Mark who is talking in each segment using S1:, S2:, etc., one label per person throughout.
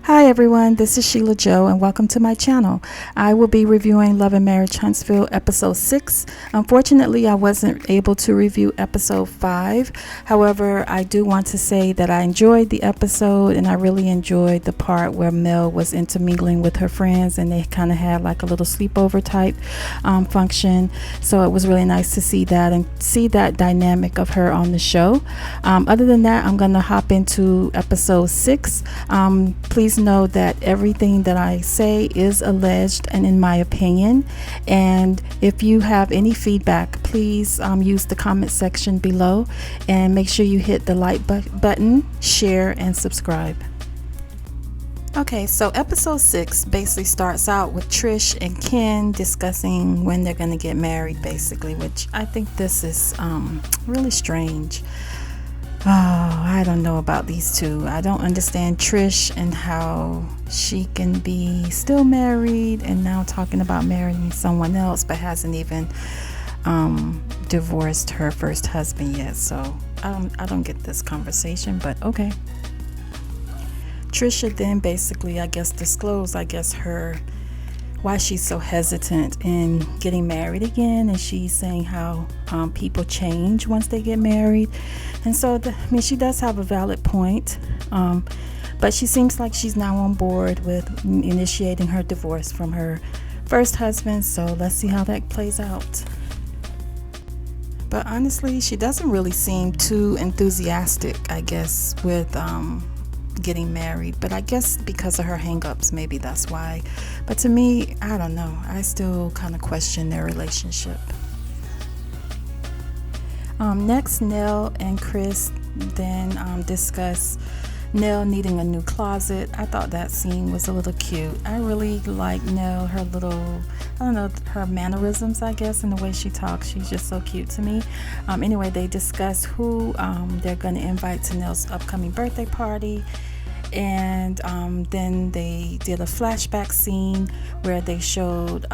S1: Hi everyone, this is Sheila Joe and welcome to my channel. I will be reviewing Love and Marriage Huntsville episode 6. Unfortunately, I wasn't able to review episode 5. However, I do want to say that I enjoyed the episode and I really enjoyed the part where Mel was intermingling with her friends and they kind of had like a little sleepover type function. So it was really nice to see that and see that dynamic of her on the show. Other than that, I'm going to hop into episode 6. Please know that everything that I say is alleged and in my opinion. And if you have any feedback, please use the comment section below and make sure you hit the like button, share, and subscribe. Okay, so episode 6 basically starts out with Trish and Ken discussing when they're going to get married, basically, which I think this is really strange. Oh, I don't know about these two. I don't understand Trish and how she can be still married and now talking about marrying someone else, but hasn't even divorced her first husband yet. So I don't get this conversation, but okay. Trisha then basically, I guess, disclosed, her why she's so hesitant in getting married again, and she's saying how people change once they get married. And so she does have a valid point, but she seems like she's now on board with initiating her divorce from her first husband, so let's see how that plays out. But honestly, she doesn't really seem too enthusiastic, I guess, with getting married, but I guess because of her hang-ups, maybe that's why. But to me, I don't know, I still kind of question their relationship. Next, Nell and Chris then discuss Nell needing a new closet. I thought that scene was a little cute. I really like Nell, her little, her mannerisms, I guess, and the way she talks. She's just so cute to me. Anyway, they discuss who they're going to invite to Nell's upcoming birthday party. And then they did a flashback scene where they showed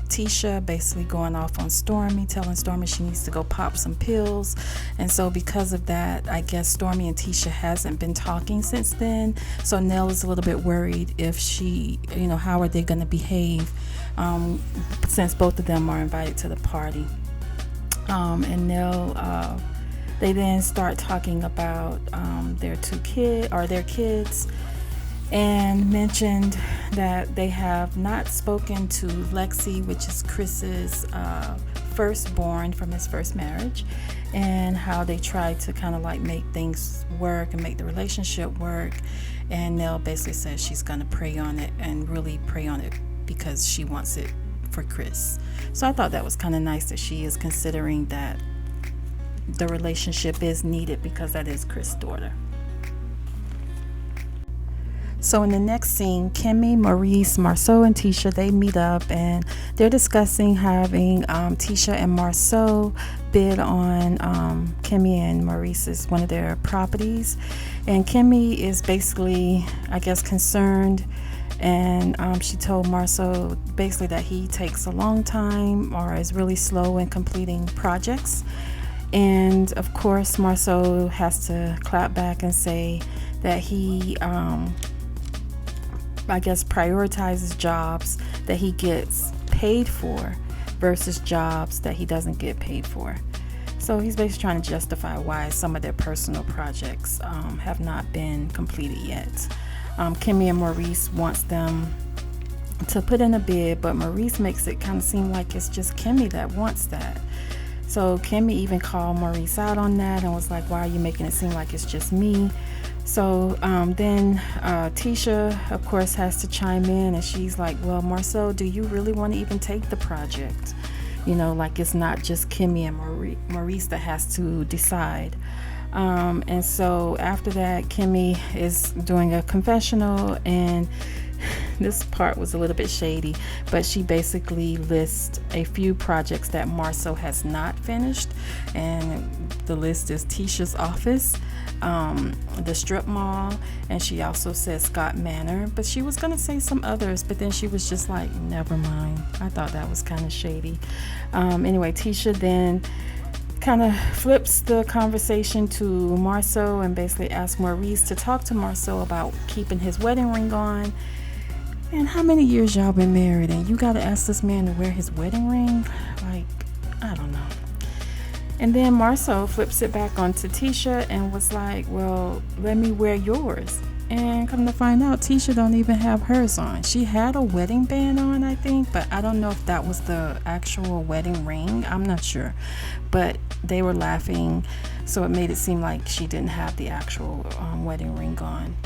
S1: Tisha basically going off on Stormy, telling Stormy she needs to go pop some pills. And so because of that, I guess Stormy and Tisha hasn't been talking since then. So Nell is a little bit worried if she, how are they going to behave since both of them are invited to the party. And Nell, they then start talking about their kids, and mentioned that they have not spoken to Lexi, which is Chris's firstborn from his first marriage, and how they tried to kind of like make things work and make the relationship work. And Nell basically says she's going to pray on it and really pray on it because she wants it for Chris. So I thought that was kind of nice that she is considering that the relationship is needed because that is Chris' daughter. So in the next scene, Kimmy, Maurice, Marceau, and Tisha, they meet up and they're discussing having Tisha and Marceau bid on Kimmy and Maurice's one of their properties. And Kimmy is basically, I guess, concerned, and she told Marceau basically that he takes a long time or is really slow in completing projects. And of course, Marceau has to clap back and say that he I guess prioritizes jobs that he gets paid for versus jobs that he doesn't get paid for. So he's basically trying to justify why some of their personal projects have not been completed yet. Kimmy and Maurice wants them to put in a bid, but Maurice makes it kind of seem like it's just Kimmy that wants that. So Kimmy even called Maurice out on that and was like, why are you making it seem like it's just me? So then Tisha, of course, has to chime in, and she's like, well, Marceau, do you really want to even take the project? Like it's not just Kimmy and Maurice that has to decide. And so after that, Kimmy is doing a confessional, and this part was a little bit shady, but she basically lists a few projects that Marceau has not finished, and the list is Tisha's office, the strip mall, and she also said Scott Manor, but she was going to say some others, but then she was just like, never mind. I thought that was kind of shady. Anyway, Tisha then kind of flips the conversation to Marceau and basically asks Maurice to talk to Marceau about keeping his wedding ring on. And how many years y'all been married and you gotta ask this man to wear his wedding ring? Like, I don't know. And then Marceau flips it back onto Tisha and was like, well, let me wear yours. And come to find out, Tisha don't even have hers on. She had a wedding band on, I think, but I don't know if that was the actual wedding ring. I'm not sure. But they were laughing, so it made it seem like she didn't have the actual wedding ring on.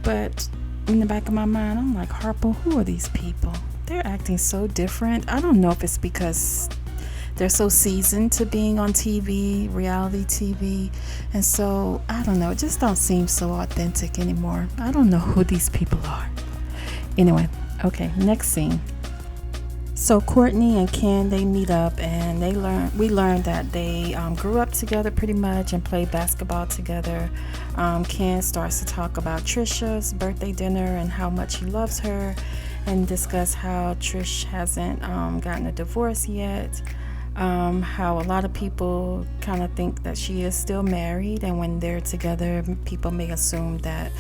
S1: But in the back of my mind, I'm like, Harpo, who are these people? They're acting so different. I don't know if it's because they're so seasoned to being on TV, reality TV. And so, I don't know, it just don't seem so authentic anymore. I don't know who these people are. Anyway, okay, next scene. So Courtney and Ken, they meet up and we learned that they grew up together pretty much and played basketball together. Ken starts to talk about Trisha's birthday dinner and how much he loves her, and discuss how Trish hasn't gotten a divorce yet. How a lot of people kind of think that she is still married, and when they're together, people may assume that,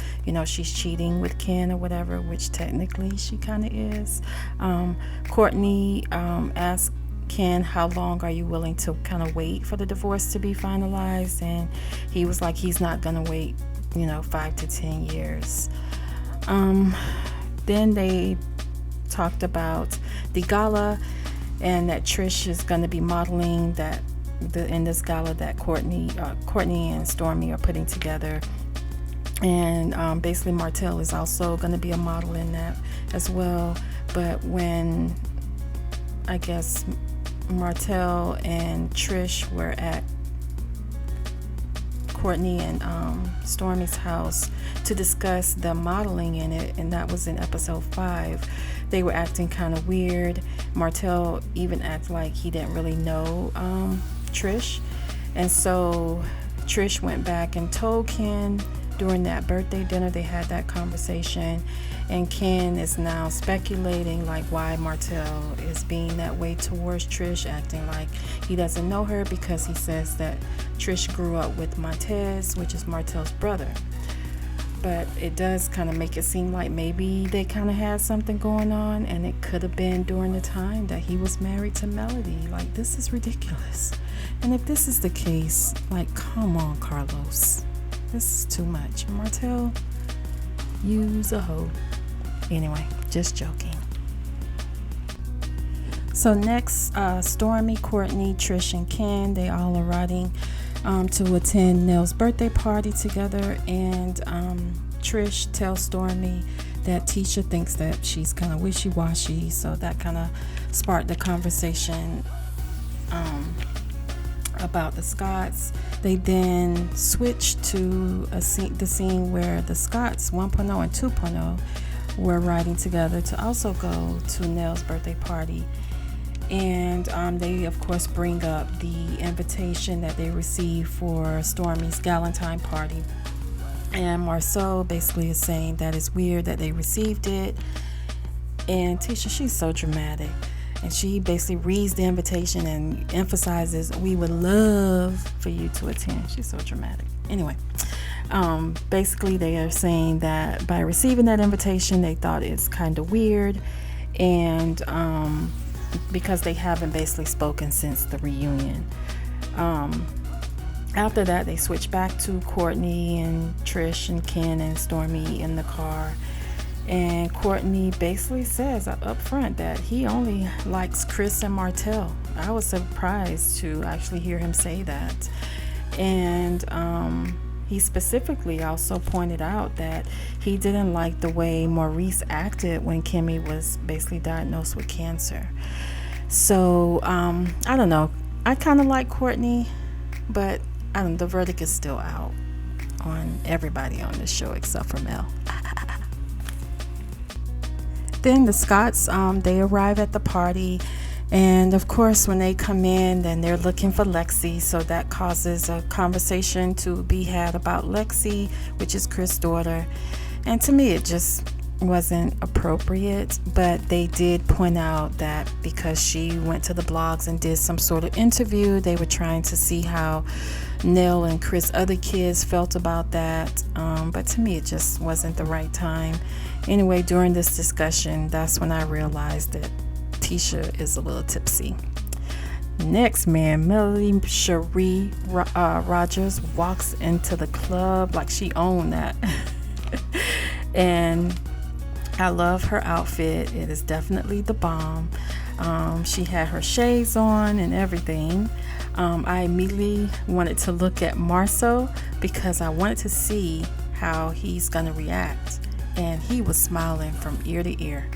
S1: she's cheating with Ken or whatever, which technically she kind of is. Courtney asked Ken, how long are you willing to kind of wait for the divorce to be finalized? And he was like, he's not going to wait, 5 to 10 years. Then they talked about the gala, and that Trish is going to be modeling in this gala that Courtney and Stormy are putting together. And basically Martell is also going to be a model in that as well. But when I guess Martell and Trish were at Courtney and Stormy's house to discuss the modeling in it, and that was in episode 5, they were acting kind of weird. Martell even acted like he didn't really know Trish, and so Trish went back and told Ken during that birthday dinner. They had that conversation, and Ken is now speculating like why Martell is being that way towards Trish, acting like he doesn't know her, because he says that Trish grew up with Montez, which is Martell's brother. But it does kind of make it seem like maybe they kind of had something going on, and it could have been during the time that he was married to Melody. Like, this is ridiculous. And if this is the case, like, come on, Carlos. This is too much. Martell, you's a hoe. Anyway, just joking. So next, Stormy, Courtney, Trish, and Ken, they all are riding to attend Nell's birthday party together, and Trish tells Stormy that Tisha thinks that she's kind of wishy-washy, so that kind of sparked the conversation about the Scotts. They then switched to the scene where the Scotts 1.0 and 2.0 were riding together to also go to Nell's birthday party. And they, of course, bring up the invitation that they received for Stormy's Galentine party. And Marceau basically is saying that it's weird that they received it. And Tisha, she's so dramatic. And she basically reads the invitation and emphasizes, we would love for you to attend. She's so dramatic. Anyway, basically they are saying that by receiving that invitation, they thought it's kind of weird. And because they haven't basically spoken since the reunion. After that, they switch back to Courtney and Trish and Ken and Stormy in the car. And Courtney basically says up front that he only likes Chris and Martell. I was surprised to actually hear him say that. And he specifically also pointed out that he didn't like the way Maurice acted when Kimmy was basically diagnosed with cancer. So I don't know. I kind of like Courtney, but the verdict is still out on everybody on this show except for Mel. Then the Scotts, they arrive at the party, and of course when they come in, then they're looking for Lexi, so that causes a conversation to be had about Lexi, which is Chris' daughter. And to me, it just, wasn't appropriate, but they did point out that because she went to the blogs and did some sort of interview, they were trying to see how Nell and Chris' other kids felt about that. But to me, it just wasn't the right time. Anyway, during this discussion, that's when I realized that Tisha is a little tipsy. Next, man, Melody Cherie Rogers walks into the club like she owned that. And I love her outfit. It is definitely the bomb. She had her shades on and everything. I immediately wanted to look at Marceau because I wanted to see how he's going to react. And he was smiling from ear to ear.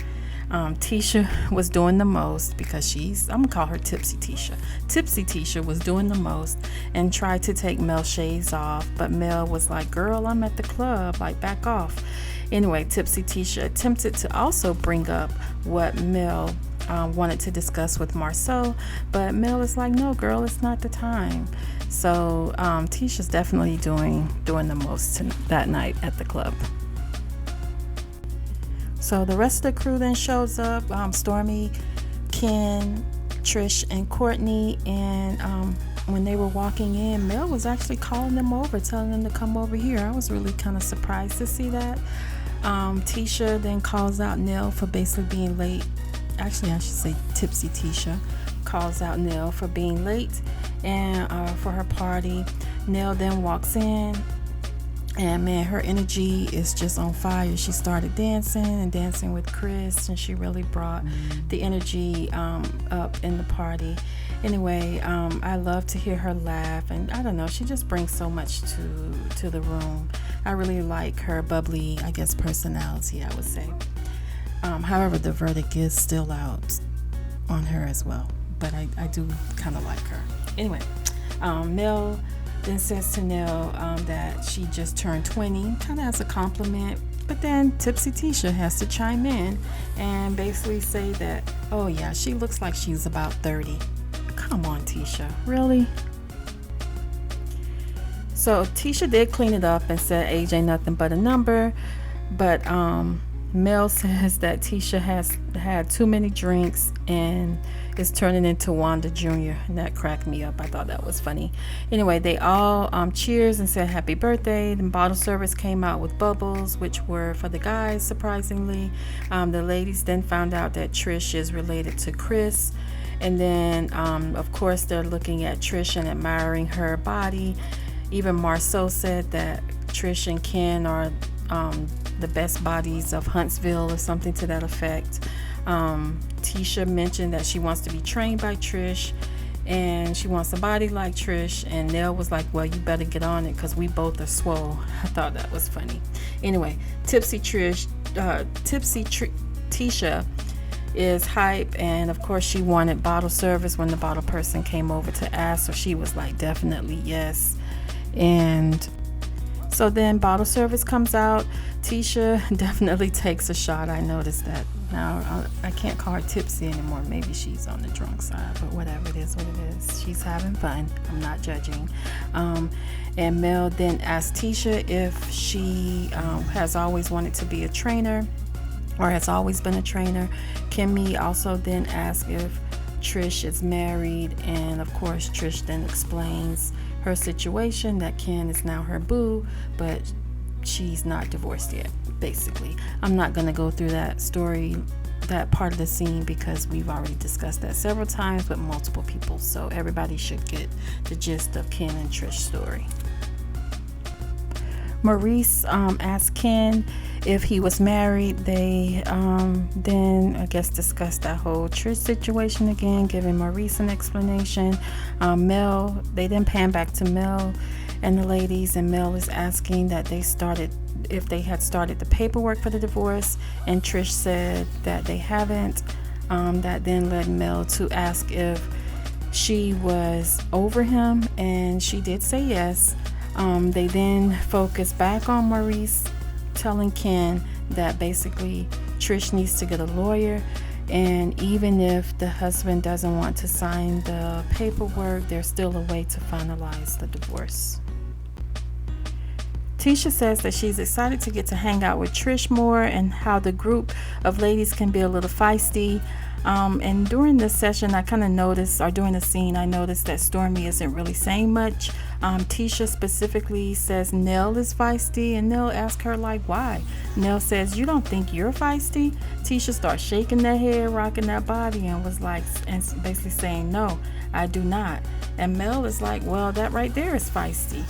S1: Tisha was doing the most because I'm gonna call her Tipsy Tisha. Tipsy Tisha was doing the most and tried to take Mel's shades off, but Mel was like, girl, I'm at the club, like back off. Anyway, Tipsy Tisha attempted to also bring up what Mel wanted to discuss with Marceau, but Mel is like, no girl, it's not the time. So Tisha's definitely doing the most that night at the club. So the rest of the crew then shows up, Stormy, Ken, Trish, and Courtney, and when they were walking in, Mel was actually calling them over, telling them to come over here. I was really kind of surprised to see that. Tisha then calls out Nell for basically being late. Actually, I should say Tipsy Tisha calls out Nell for being late and for her party. Nell then walks in. And man, her energy is just on fire. She started dancing with Chris, and she really brought the energy up in the party. Anyway, I love to hear her laugh, and I don't know, she just brings so much to the room. I really like her bubbly, I guess, personality, I would say. However, the verdict is still out on her as well, but I do kind of like her. Anyway, Mel then says to Nell that she just turned 20, kind of as a compliment. But then Tipsy Tisha has to chime in and basically say that, oh yeah, she looks like she's about 30. Come on, Tisha, really? So Tisha did clean it up and said age ain't nothing but a number. But Mel says that Tisha has had too many drinks and is turning into Wanda Jr. And that cracked me up. I thought that was funny. Anyway, they all cheers and said happy birthday. The bottle service came out with bubbles, which were for the guys, surprisingly. The ladies then found out that Trish is related to Chris. And then, of course, they're looking at Trish and admiring her body. Even Marceau said that Trish and Ken are the best bodies of Huntsville or something to that effect. Tisha mentioned that she wants to be trained by Trish and she wants a body like Trish, and Nell was like, well, you better get on it because we both are swole. I thought that was funny. Anyway, Tipsy Tisha is hype, and of course she wanted bottle service when the bottle person came over to ask, so she was like, definitely yes. And so then bottle service comes out. Tisha definitely takes a shot. I noticed that. Now I can't call her tipsy anymore. Maybe she's on the drunk side, but whatever, it is what it is. She's having fun. I'm not judging. And Mel then asked Tisha if she has always wanted to be a trainer or has always been a trainer. Kimmy also then asked if Trish is married, and of course Trish then explains her situation, that Ken is now her boo, but she's not divorced yet, basically. I'm not going to go through that story, that part of the scene, because we've already discussed that several times with multiple people, so everybody should get the gist of Ken and Trish's story. Maurice asked Ken if he was married. They then I guess discussed that whole Trish situation again, giving Maurice an explanation. Mel, they then pan back to Mel and the ladies, and Mel is asking that if they had started the paperwork for the divorce, and Trish said that they haven't. That then led Mel to ask if she was over him, and she did say yes. They then focus back on Maurice telling Ken that basically Trish needs to get a lawyer, and even if the husband doesn't want to sign the paperwork, there's still a way to finalize the divorce. Tisha says that she's excited to get to hang out with Trish more and how the group of ladies can be a little feisty. And during this session, I kind of noticed, or during the scene, I noticed that Stormy isn't really saying much. Tisha specifically says Nell is feisty, and Nell asks her, like, why? Nell says, you don't think you're feisty? Tisha starts shaking that head, rocking that body, and was like, and basically saying, no, I do not. And Mel is like, well, that right there is feisty.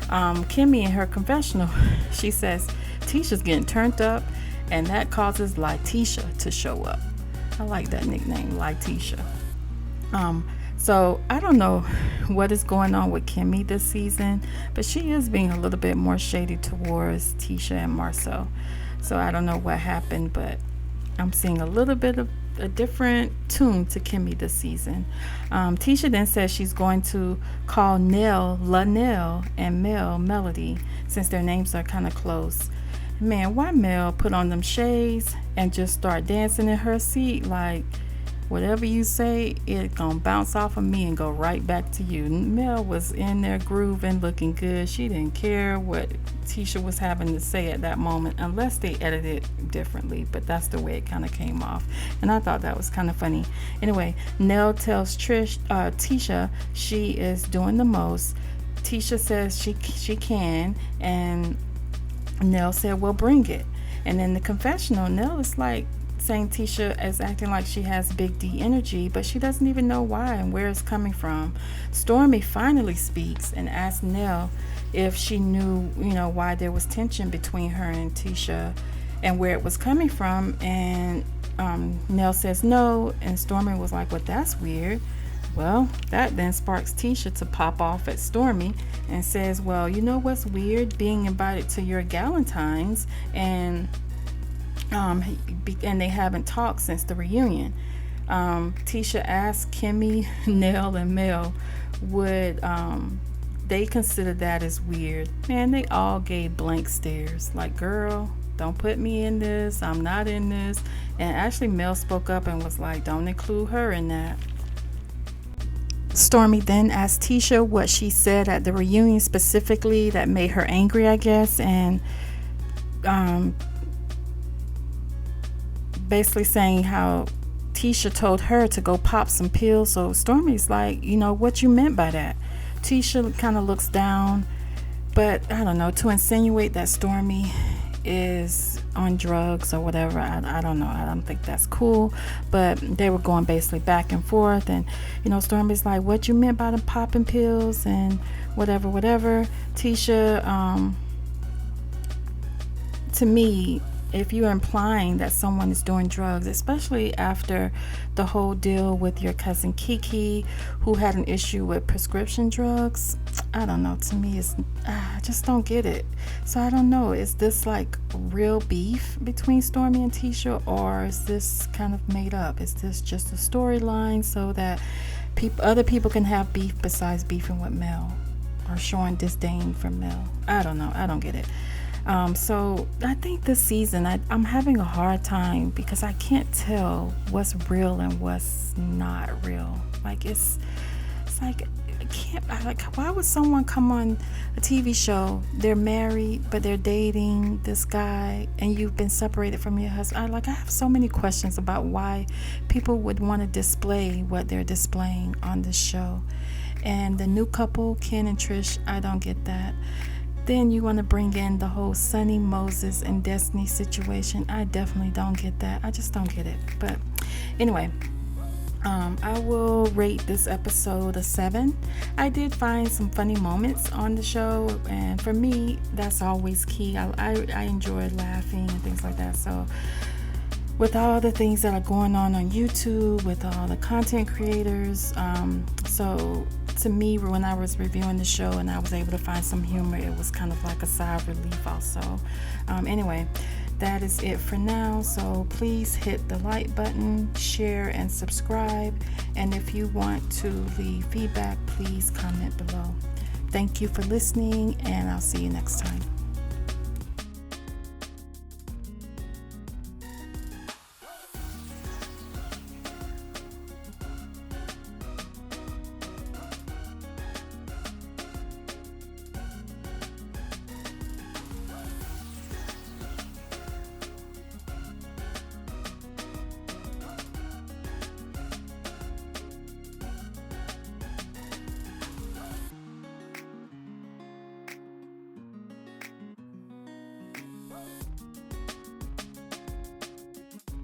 S1: Kimmy in her confessional, she says, Tisha's getting turned up, and that causes Letitia to show up. I like that nickname, Letitia. So I don't know what is going on with Kimmy this season, but she is being a little bit more shady towards Tisha and Marcel. So I don't know what happened, but I'm seeing a little bit of a different tune to Kimmy this season. Tisha then says she's going to call Nell Lanelle and Mel Melody, since their names are kind of close. Man, why Mel put on them shades and just start dancing in her seat? Like, whatever you say, it gonna bounce off of me and go right back to you. Mel was in there grooving, looking good. She didn't care what Tisha was having to say at that moment, unless they edited it differently, but that's the way it kind of came off, and I thought that was kind of funny. Anyway, Nell tells Tisha she is doing the most. Tisha says she can, and Nell said, well, bring it. And in the confessional, Nell is like saying Tisha is acting like she has big D energy, but she doesn't even know why and where it's coming from. Stormy finally speaks and asks Nell if she knew, why there was tension between her and Tisha and where it was coming from. And Nell says no, and Stormy was like, well, that's weird. Well, that then sparks Tisha to pop off at Stormy and says, well, you know what's weird? Being invited to your Galentine's and they haven't talked since the reunion. Tisha asked Kimmy, Nell, and Mel would they consider that as weird. Man, they all gave blank stares like, girl, don't put me in this. I'm not in this. And actually Mel spoke up and was like, don't include her in that. Stormy then asked Tisha what she said at the reunion specifically that made her angry, I guess, and basically saying how Tisha told her to go pop some pills. So Stormy's like, what you meant by that? Tisha kind of looks down, but I don't know, to insinuate that Stormy is on drugs or whatever, I don't know. I don't think that's cool, but they were going basically back and forth, and Stormy's like, what you meant by the popping pills and whatever. Tisha, to me, if you're implying that someone is doing drugs, especially after the whole deal with your cousin Kiki, who had an issue with prescription drugs, I don't know. To me, I just don't get it. So I don't know. Is this like real beef between Stormy and Tisha, or is this kind of made up? Is this just a storyline so that other people can have beef besides beefing with Mel or showing disdain for Mel? I don't know. I don't get it. So I think this season I'm having a hard time because I can't tell what's real and what's not real. Like it's like why would someone come on a TV show, they're married but they're dating this guy and you've been separated from your husband? I have so many questions about why people would want to display what they're displaying on this show. And the new couple, Ken and Trish, I don't get that. Then you want to bring in the whole Sonny, Moses, and Destiny situation. I definitely don't get that. I just don't get it. But anyway, I will rate this episode a 7. I did find some funny moments on the show, and for me, that's always key. I enjoyed laughing and things like that. So with all the things that are going on YouTube, with all the content creators, so to me, when I was reviewing the show and I was able to find some humor, it was kind of like a sigh of relief also. Anyway, that is it for now. So please hit the like button, share, and subscribe. And if you want to leave feedback, please comment below. Thank you for listening, and I'll see you next time.